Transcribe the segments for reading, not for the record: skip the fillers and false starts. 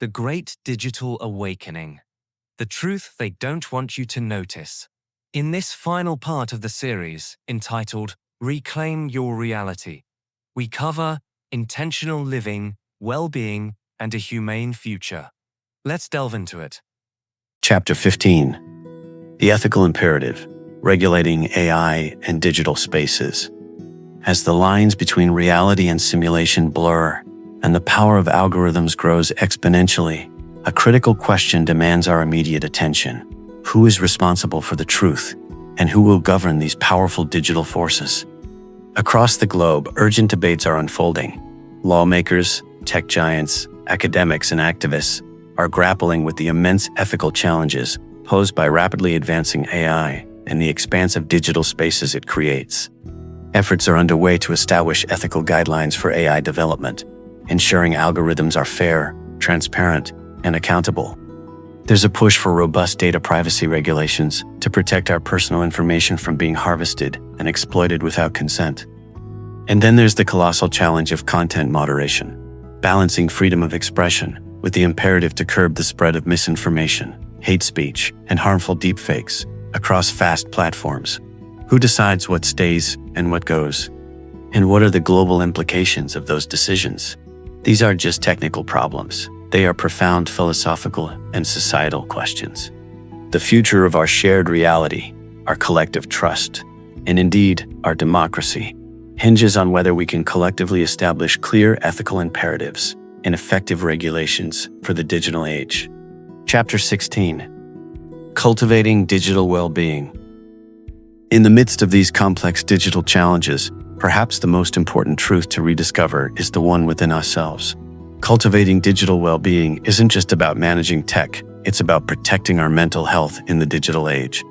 The Great Digital Awakening. The truth they don't want you to notice. In this final part of the series, entitled Reclaim Your Reality, we cover intentional living, well-being, and a humane future. Let's delve into it. Chapter 15. The Ethical Imperative, Regulating AI and Digital Spaces. As the lines between reality and simulation blur, and the power of algorithms grows exponentially, a critical question demands our immediate attention. Who is responsible for the truth, and who will govern these powerful digital forces? Across the globe, urgent debates are unfolding. Lawmakers, tech giants, academics, and activists are grappling with the immense ethical challenges posed by rapidly advancing AI and the expansive digital spaces it creates. Efforts are underway to establish ethical guidelines for AI development, ensuring algorithms are fair, transparent, and accountable. There's a push for robust data privacy regulations to protect our personal information from being harvested and exploited without consent. And then there's the colossal challenge of content moderation, balancing freedom of expression with the imperative to curb the spread of misinformation, hate speech, and harmful deepfakes across vast platforms. Who decides what stays and what goes? And what are the global implications of those decisions? These aren't just technical problems. They are profound philosophical and societal questions. The future of our shared reality, our collective trust, and indeed, our democracy, hinges on whether we can collectively establish clear ethical imperatives and effective regulations for the digital age. Chapter 16. Cultivating Digital Well-Being. In the midst of these complex digital challenges, perhaps the most important truth to rediscover is the one within ourselves. Cultivating digital well-being isn't just about managing tech, it's about protecting our mental health in the digital age.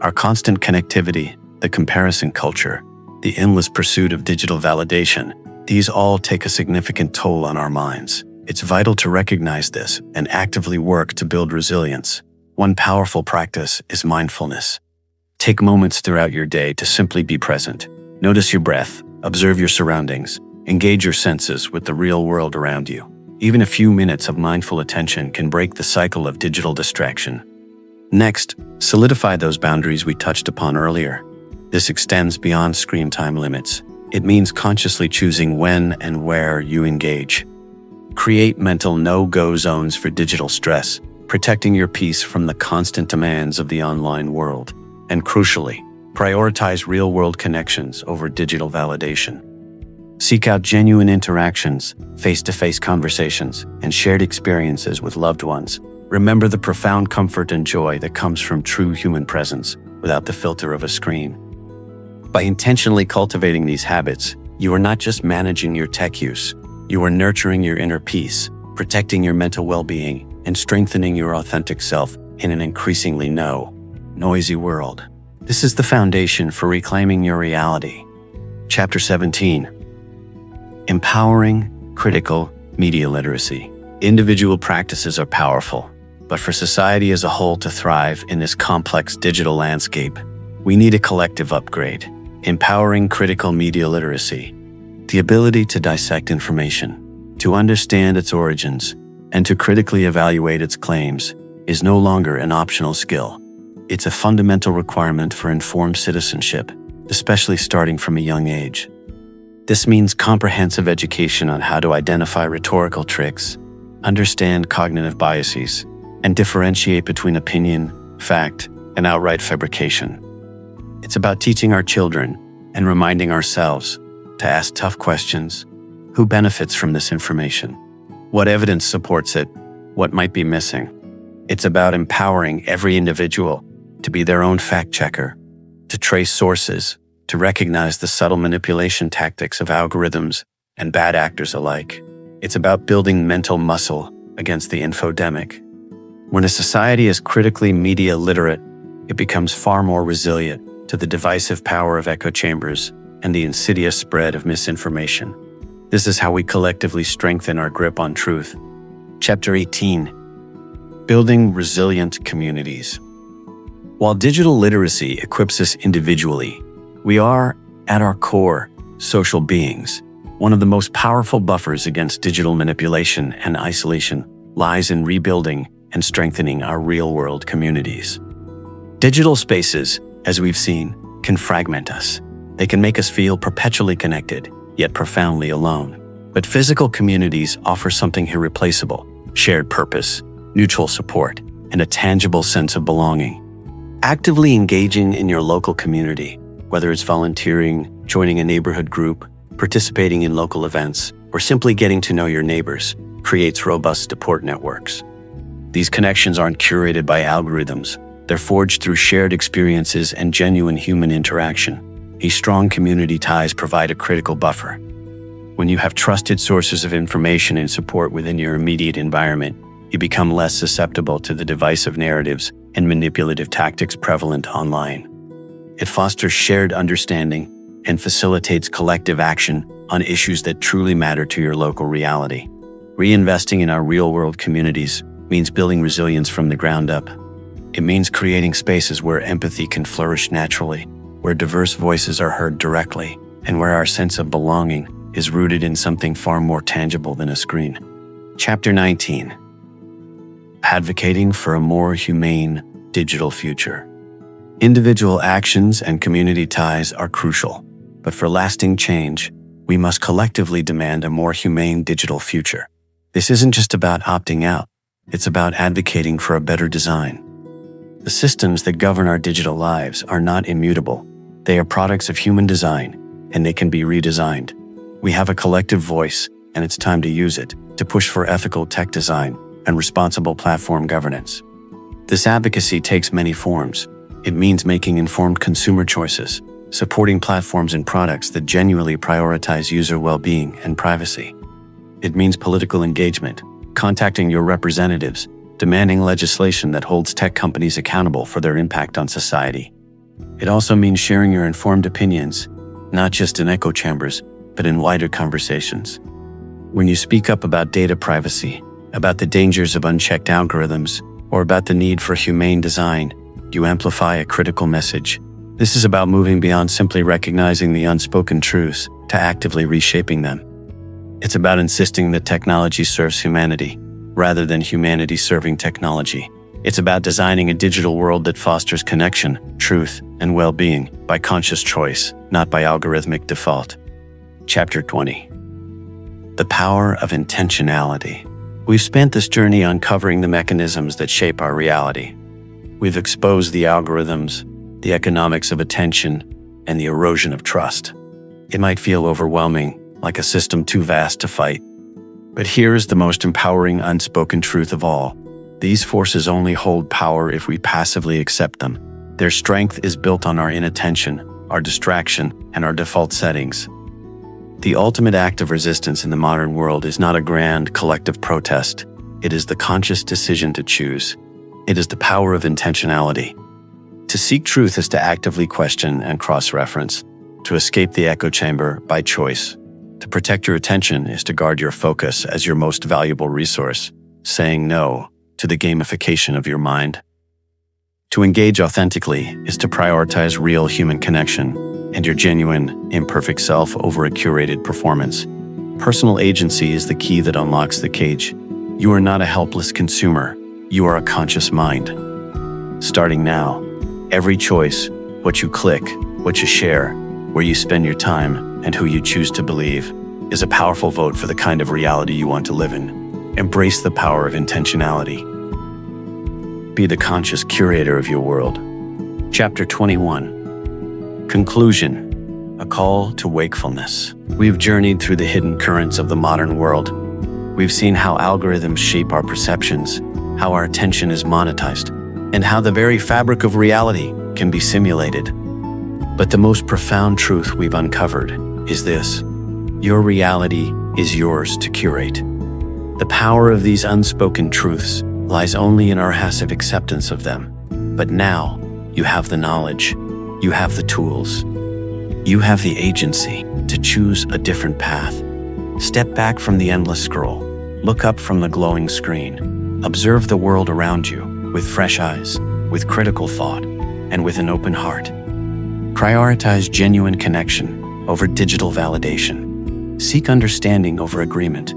Our constant connectivity, the comparison culture, the endless pursuit of digital validation, these all take a significant toll on our minds. It's vital to recognize this and actively work to build resilience. One powerful practice is mindfulness. Take moments throughout your day to simply be present. Notice your breath, observe your surroundings, engage your senses with the real world around you. Even a few minutes of mindful attention can break the cycle of digital distraction. Next, solidify those boundaries we touched upon earlier. This extends beyond screen time limits. It means consciously choosing when and where you engage. Create mental no-go zones for digital stress, protecting your peace from the constant demands of the online world. And crucially, prioritize real-world connections over digital validation. Seek out genuine interactions, face-to-face conversations, and shared experiences with loved ones. Remember the profound comfort and joy that comes from true human presence without the filter of a screen. By intentionally cultivating these habits, you are not just managing your tech use, you are nurturing your inner peace, protecting your mental well-being, and strengthening your authentic self in an increasingly noisy world. This is the foundation for reclaiming your reality. Chapter 17. Empowering critical media literacy. Individual practices are powerful, but for society as a whole to thrive in this complex digital landscape, we need a collective upgrade. Empowering critical media literacy. The ability to dissect information, to understand its origins, and to critically evaluate its claims is no longer an optional skill. It's a fundamental requirement for informed citizenship, especially starting from a young age. This means comprehensive education on how to identify rhetorical tricks, understand cognitive biases, and differentiate between opinion, fact, and outright fabrication. It's about teaching our children and reminding ourselves to ask tough questions. Who benefits from this information? What evidence supports it? What might be missing? It's about empowering every individual to be their own fact-checker, to trace sources, to recognize the subtle manipulation tactics of algorithms and bad actors alike. It's about building mental muscle against the infodemic. When a society is critically media literate, it becomes far more resilient to the divisive power of echo chambers and the insidious spread of misinformation. This is how we collectively strengthen our grip on truth. Chapter 18. Building Resilient Communities. While digital literacy equips us individually, we are, at our core, social beings. One of the most powerful buffers against digital manipulation and isolation lies in rebuilding and strengthening our real-world communities. Digital spaces, as we've seen, can fragment us. They can make us feel perpetually connected, yet profoundly alone. But physical communities offer something irreplaceable: shared purpose, mutual support, and a tangible sense of belonging. Actively engaging in your local community, whether it's volunteering, joining a neighborhood group, participating in local events, or simply getting to know your neighbors, creates robust support networks. These connections aren't curated by algorithms. They're forged through shared experiences and genuine human interaction. These strong community ties provide a critical buffer. When you have trusted sources of information and support within your immediate environment, you become less susceptible to the divisive narratives and manipulative tactics prevalent online. It fosters shared understanding and facilitates collective action on issues that truly matter to your local reality. Reinvesting in our real-world communities means building resilience from the ground up. It means creating spaces where empathy can flourish naturally, where diverse voices are heard directly, and where our sense of belonging is rooted in something far more tangible than a screen. Chapter 19. Advocating for a more humane digital future. Individual actions and community ties are crucial, but for lasting change, we must collectively demand a more humane digital future. This isn't just about opting out, it's about advocating for a better design. The systems that govern our digital lives are not immutable. They are products of human design, and they can be redesigned. We have a collective voice, and it's time to use it to push for ethical tech design and responsible platform governance. This advocacy takes many forms. It means making informed consumer choices, supporting platforms and products that genuinely prioritize user well-being and privacy. It means political engagement, contacting your representatives, demanding legislation that holds tech companies accountable for their impact on society. It also means sharing your informed opinions, not just in echo chambers, but in wider conversations. When you speak up about data privacy, about the dangers of unchecked algorithms, or about the need for humane design, you amplify a critical message. This is about moving beyond simply recognizing the unspoken truths to actively reshaping them. It's about insisting that technology serves humanity, rather than humanity serving technology. It's about designing a digital world that fosters connection, truth, and well-being by conscious choice, not by algorithmic default. Chapter 20. The power of intentionality. We've spent this journey uncovering the mechanisms that shape our reality. We've exposed the algorithms, the economics of attention, and the erosion of trust. It might feel overwhelming, like a system too vast to fight. But here is the most empowering unspoken truth of all. These forces only hold power if we passively accept them. Their strength is built on our inattention, our distraction, and our default settings. The ultimate act of resistance in the modern world is not a grand collective protest. It is the conscious decision to choose. It is the power of intentionality. To seek truth is to actively question and cross-reference, to escape the echo chamber by choice. To protect your attention is to guard your focus as your most valuable resource, saying no to the gamification of your mind. To engage authentically is to prioritize real human connection and your genuine, imperfect self over a curated performance. Personal agency is the key that unlocks the cage. You are not a helpless consumer. You are a conscious mind. Starting now, every choice, what you click, what you share, where you spend your time, and who you choose to believe, is a powerful vote for the kind of reality you want to live in. Embrace the power of intentionality. Be the conscious curator of your world. Chapter 21. Conclusion. A call to wakefulness. We've journeyed through the hidden currents of the modern world. We've seen how algorithms shape our perceptions, how our attention is monetized, and how the very fabric of reality can be simulated. But the most profound truth we've uncovered is this: your reality is yours to curate. The power of these unspoken truths lies only in our passive acceptance of them. But now, you have the knowledge, you have the tools, you have the agency to choose a different path. Step back from the endless scroll, look up from the glowing screen, observe the world around you with fresh eyes, with critical thought, and with an open heart. Prioritize genuine connection over digital validation. Seek understanding over agreement.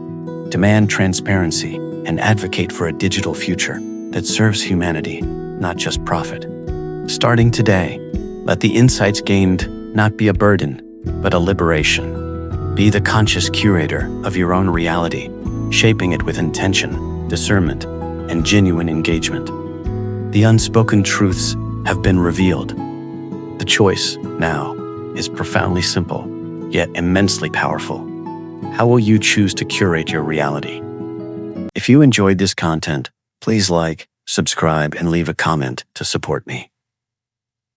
Demand transparency and advocate for a digital future that serves humanity, not just profit. Starting today, let the insights gained not be a burden, but a liberation. Be the conscious curator of your own reality, shaping it with intention, discernment, and genuine engagement. The unspoken truths have been revealed. The choice now is profoundly simple, yet immensely powerful. How will you choose to curate your reality? If you enjoyed this content, please like, subscribe, and leave a comment to support me.